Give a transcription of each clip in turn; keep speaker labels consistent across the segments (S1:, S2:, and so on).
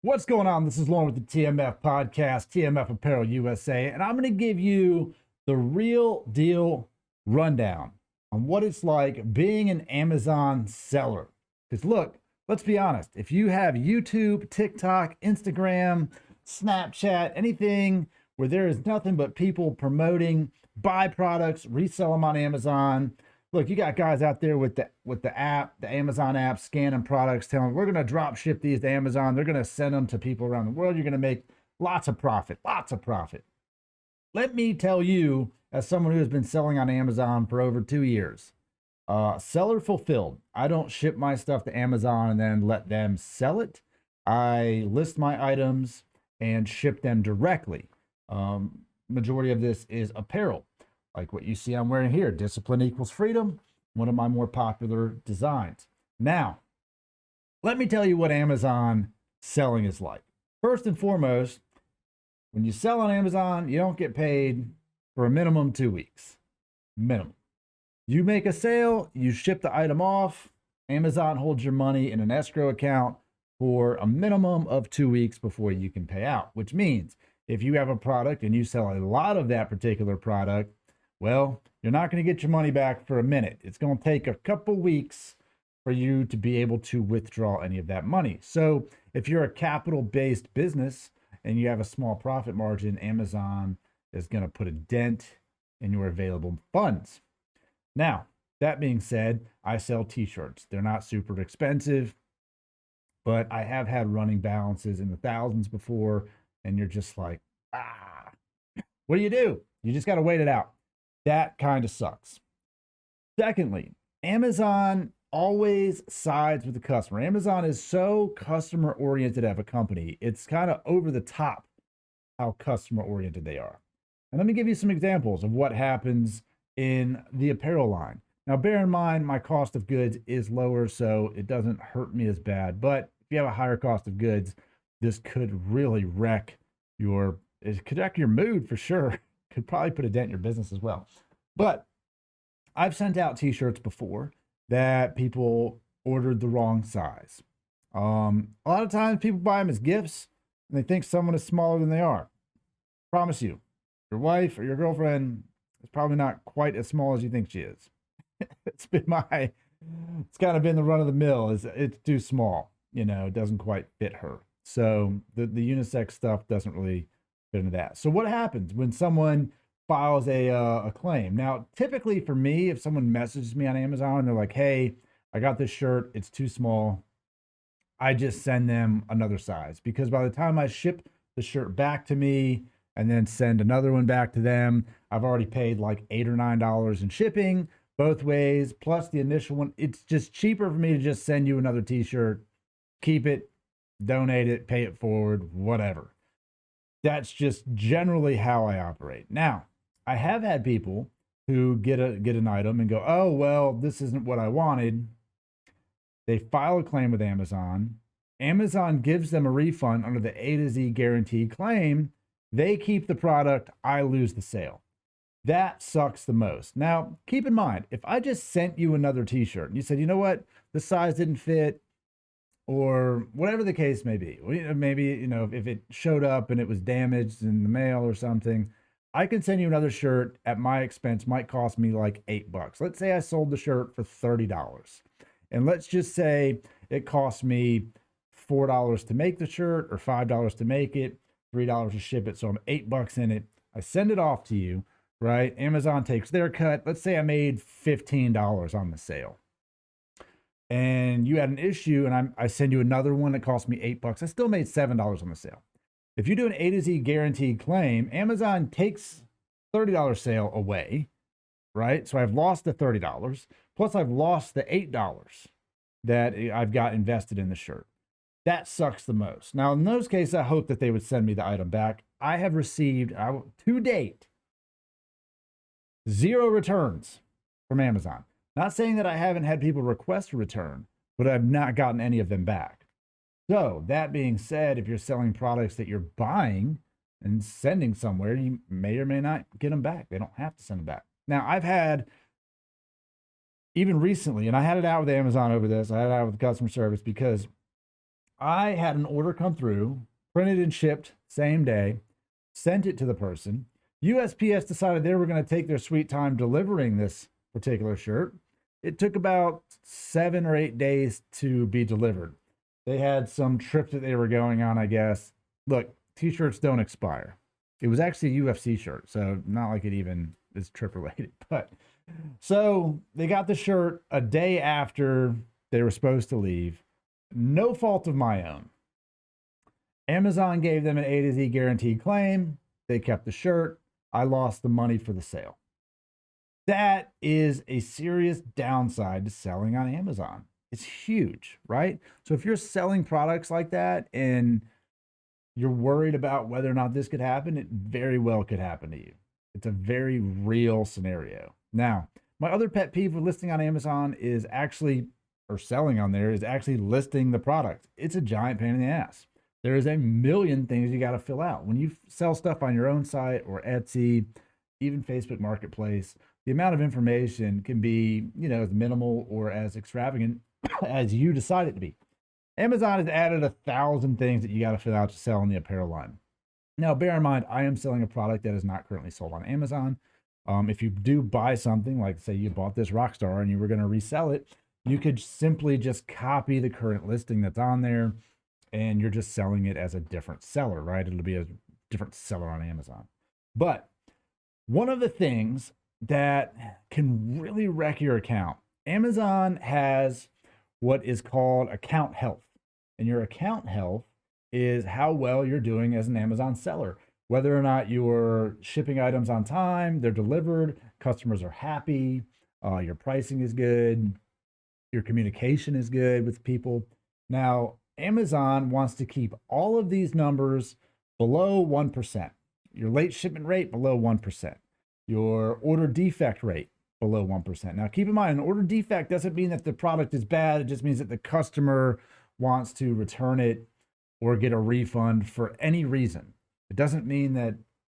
S1: What's going on? This is Lauren with the TMF podcast, TMF Apparel USA, and I'm going to give you the real deal rundown on what it's like being an Amazon seller. Because look, let's be honest, if you have YouTube, TikTok, Instagram, Snapchat, anything where there is nothing but people promoting, buy products, resell them on Amazon. Look, you got guys out there with the app, the Amazon app, scanning products, telling we're going to drop ship these to Amazon. They're going to send them to people around the world. You're going to make lots of profit, lots of profit. Let me tell you, as someone who has been selling on Amazon for over 2 years, seller fulfilled. I don't ship my stuff to Amazon and then let them sell it. I list my items and ship them directly. Majority of this is apparel. Like what you see I'm wearing here, Discipline Equals Freedom, one of my more popular designs. Now, let me tell you what Amazon selling is like. First and foremost, when you sell on Amazon, you don't get paid for a minimum 2 weeks. Minimum. You make a sale, you ship the item off, Amazon holds your money in an escrow account for a minimum of 2 weeks before you can pay out, which means if you have a product and you sell a lot of that particular product, well, you're not going to get your money back for a minute. It's going to take a couple weeks for you to be able to withdraw any of that money. So if you're a capital-based business and you have a small profit margin, Amazon is going to put a dent in your available funds. Now, that being said, I sell t-shirts. They're not super expensive, but I have had running balances in the thousands before, and you're just like, what do? You just got to wait it out. That kind of sucks. Secondly, Amazon always sides with the customer. Amazon is so customer oriented of a company. It's kind of over the top how customer oriented they are. And let me give you some examples of what happens in the apparel line. Now, bear in mind, my cost of goods is lower, so it doesn't hurt me as bad. But if you have a higher cost of goods, this could really wreck your mood for sure. Could probably put a dent in your business as well. But I've sent out t-shirts before that people ordered the wrong size. A lot of times people buy them as gifts and they think someone is smaller than they are. Promise you, your wife or your girlfriend is probably not quite as small as you think she is. It's kind of been the run of the mill. It's too small, it doesn't quite fit her. So the unisex stuff doesn't really into that. So what happens when someone files a claim? Now, typically for me, if someone messages me on Amazon and they're like, hey, I got this shirt, it's too small, I just send them another size, because by the time I ship the shirt back to me and then send another one back to them, I've already paid like $8 or $9 in shipping both ways, plus the initial one. It's just cheaper for me to just send you another t-shirt, keep it, donate it, pay it forward, whatever. That's just generally how I operate. Now, I have had people who get an item and go, oh, well, this isn't what I wanted. They file a claim with Amazon. Amazon gives them a refund under the A to Z guaranteed claim. They keep the product. I lose the sale. That sucks the most. Now, keep in mind, if I just sent you another t-shirt and you said, you know what, the size didn't fit, or whatever the case may be. Maybe, if it showed up and it was damaged in the mail or something, I can send you another shirt at my expense. Might cost me like $8. Let's say I sold the shirt for $30. And let's just say it cost me $4 to make the shirt or $5 to make it, $3 to ship it. So I'm $8 in it. I send it off to you, right? Amazon takes their cut. Let's say I made $15 on the sale. And you had an issue, and I send you another one that cost me $8. I still made $7 on the sale. If you do an A to Z guaranteed claim, Amazon takes $30 sale away, right? So I've lost the $30, plus I've lost the $8 that I've got invested in the shirt. That sucks the most. Now, in those cases, I hope that they would send me the item back. I have received, to date, 0 returns from Amazon. Not saying that I haven't had people request a return, but I've not gotten any of them back. So that being said, if you're selling products that you're buying and sending somewhere, you may or may not get them back. They don't have to send them back. Now, I've had, even recently, and I had it out with Amazon over this, I had it out with customer service because I had an order come through, printed and shipped same day, sent it to the person. USPS decided they were going to take their sweet time delivering this particular shirt. It took about 7 or 8 days to be delivered. They had some trip that they were going on, I guess. Look, t-shirts don't expire. It was actually a UFC shirt, so not like it even is trip related. But so they got the shirt a day after they were supposed to leave. No fault of my own. Amazon gave them an A to Z guaranteed claim. They kept the shirt. I lost the money for the sale. That is a serious downside to selling on Amazon. It's huge, right? So if you're selling products like that and you're worried about whether or not this could happen, it very well could happen to you. It's a very real scenario. Now, my other pet peeve with listing on Amazon is actually, or selling on there, is actually listing the product. It's a giant pain in the ass. There is a million things you got to fill out. When you sell stuff on your own site or Etsy, even Facebook Marketplace, the amount of information can be, as minimal or as extravagant as you decide it to be. Amazon has added 1,000 things that you got to fill out to sell in the apparel line. Now, bear in mind, I am selling a product that is not currently sold on Amazon. If you do buy something, like say you bought this Rockstar and you were going to resell it, you could simply just copy the current listing that's on there and you're just selling it as a different seller, right? It'll be a different seller on Amazon. But one of the things that can really wreck your account, Amazon has what is called account health. And your account health is how well you're doing as an Amazon seller. Whether or not you're shipping items on time, they're delivered, customers are happy, your pricing is good, your communication is good with people. Now, Amazon wants to keep all of these numbers below 1%. Your late shipment rate below 1%. Your order defect rate below 1%. Now, keep in mind, an order defect doesn't mean that the product is bad. It just means that the customer wants to return it or get a refund for any reason. It doesn't mean that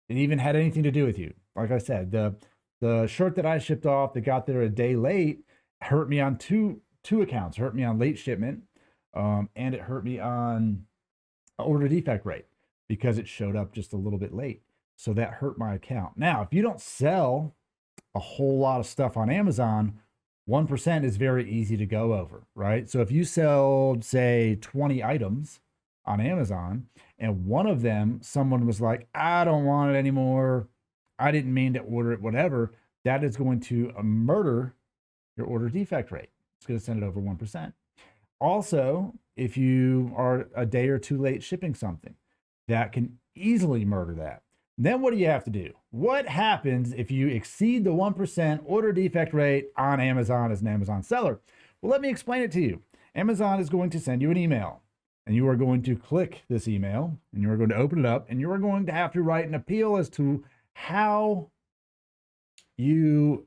S1: it even had anything to do with you. Like I said, the shirt that I shipped off that got there a day late hurt me on two accounts. Hurt me on late shipment, and it hurt me on order defect rate because it showed up just a little bit late. So that hurt my account. Now, if you don't sell a whole lot of stuff on Amazon, 1% is very easy to go over, right? So if you sell, say, 20 items on Amazon, and one of them, someone was like, I don't want it anymore, I didn't mean to order it, whatever, that is going to murder your order defect rate. It's going to send it over 1%. Also, if you are a day or two late shipping something, that can easily murder that. Then what do you have to do? What happens if you exceed the 1% order defect rate on Amazon as an Amazon seller? Well, let me explain it to you. Amazon is going to send you an email, and you are going to click this email, and you are going to open it up, and you are going to have to write an appeal as to how you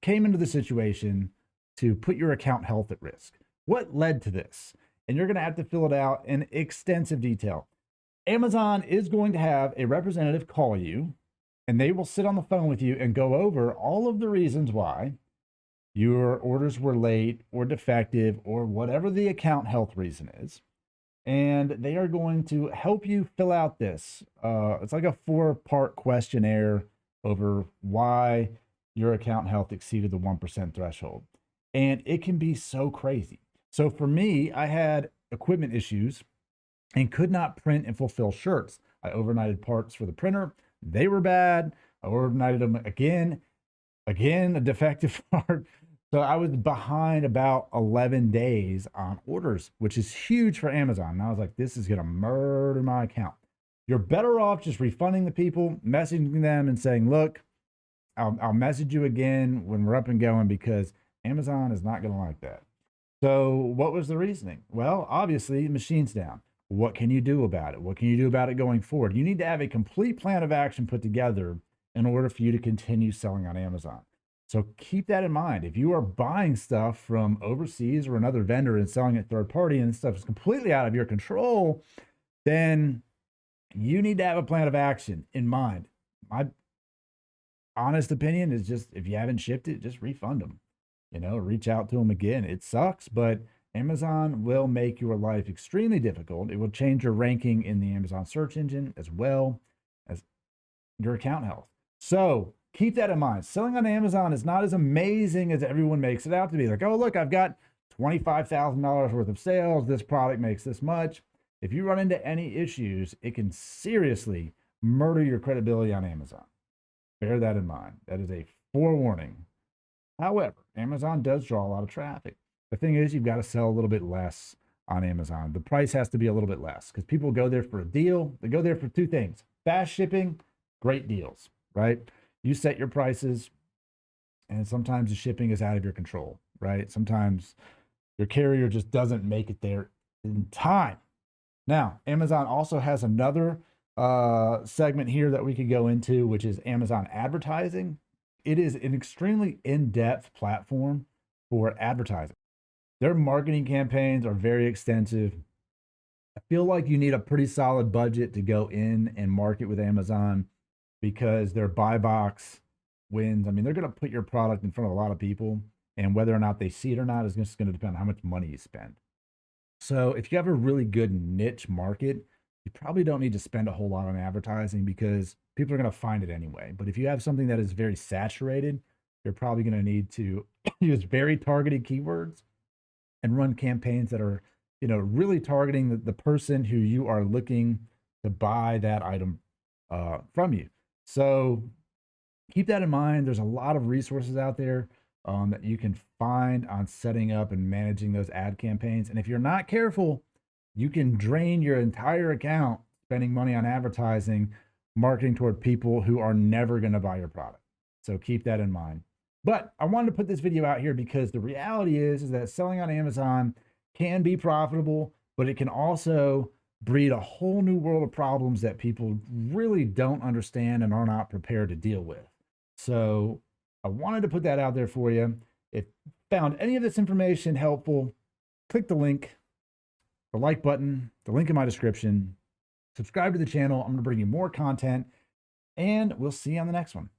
S1: came into the situation to put your account health at risk. What led to this? And you're going to have to fill it out in extensive detail. Amazon is going to have a representative call you, and they will sit on the phone with you and go over all of the reasons why your orders were late or defective or whatever the account health reason is. And they are going to help you fill out this. It's like a 4-part questionnaire over why your account health exceeded the 1% threshold. And it can be so crazy. So for me, I had equipment issues and could not print and fulfill shirts. I overnighted parts for the printer. They were bad. I overnighted them again, a defective part. So I was behind about 11 days on orders, which is huge for Amazon. And I was like, this is going to murder my account. You're better off just refunding the people, messaging them and saying, look, I'll message you again when we're up and going, because Amazon is not going to like that. So what was the reasoning? Well, obviously the machine's down. What can you do about it? What can you do about it going forward? You need to have a complete plan of action put together in order for you to continue selling on Amazon. So keep that in mind. If you are buying stuff from overseas or another vendor and selling it third party and stuff is completely out of your control, then you need to have a plan of action in mind. My honest opinion is just, if you haven't shipped it, just refund them. Reach out to them again. It sucks, but Amazon will make your life extremely difficult. It will change your ranking in the Amazon search engine as well as your account health. So keep that in mind. Selling on Amazon is not as amazing as everyone makes it out to be. Like, oh, look, I've got $25,000 worth of sales. This product makes this much. If you run into any issues, it can seriously murder your credibility on Amazon. Bear that in mind. That is a forewarning. However, Amazon does draw a lot of traffic. The thing is, you've got to sell a little bit less on Amazon. The price has to be a little bit less because people go there for a deal. They go there for two things: fast shipping, great deals, right? You set your prices, and sometimes the shipping is out of your control, right? Sometimes your carrier just doesn't make it there in time. Now, Amazon also has another segment here that we could go into, which is Amazon advertising. It is an extremely in-depth platform for advertising. Their marketing campaigns are very extensive. I feel like you need a pretty solid budget to go in and market with Amazon because their buy box wins. I mean, they're going to put your product in front of a lot of people, and whether or not they see it or not is just going to depend on how much money you spend. So if you have a really good niche market, you probably don't need to spend a whole lot on advertising because people are going to find it anyway. But if you have something that is very saturated, you're probably going to need to use very targeted keywords and run campaigns that are, really targeting the person who you are looking to buy that item from you. So keep that in mind. There's a lot of resources out there that you can find on setting up and managing those ad campaigns. And if you're not careful, you can drain your entire account spending money on advertising, marketing toward people who are never going to buy your product. So keep that in mind. But I wanted to put this video out here because the reality is that selling on Amazon can be profitable, but it can also breed a whole new world of problems that people really don't understand and are not prepared to deal with. So I wanted to put that out there for you. If you found any of this information helpful, click the link, the like button, the link in my description, subscribe to the channel. I'm going to bring you more content, and we'll see you on the next one.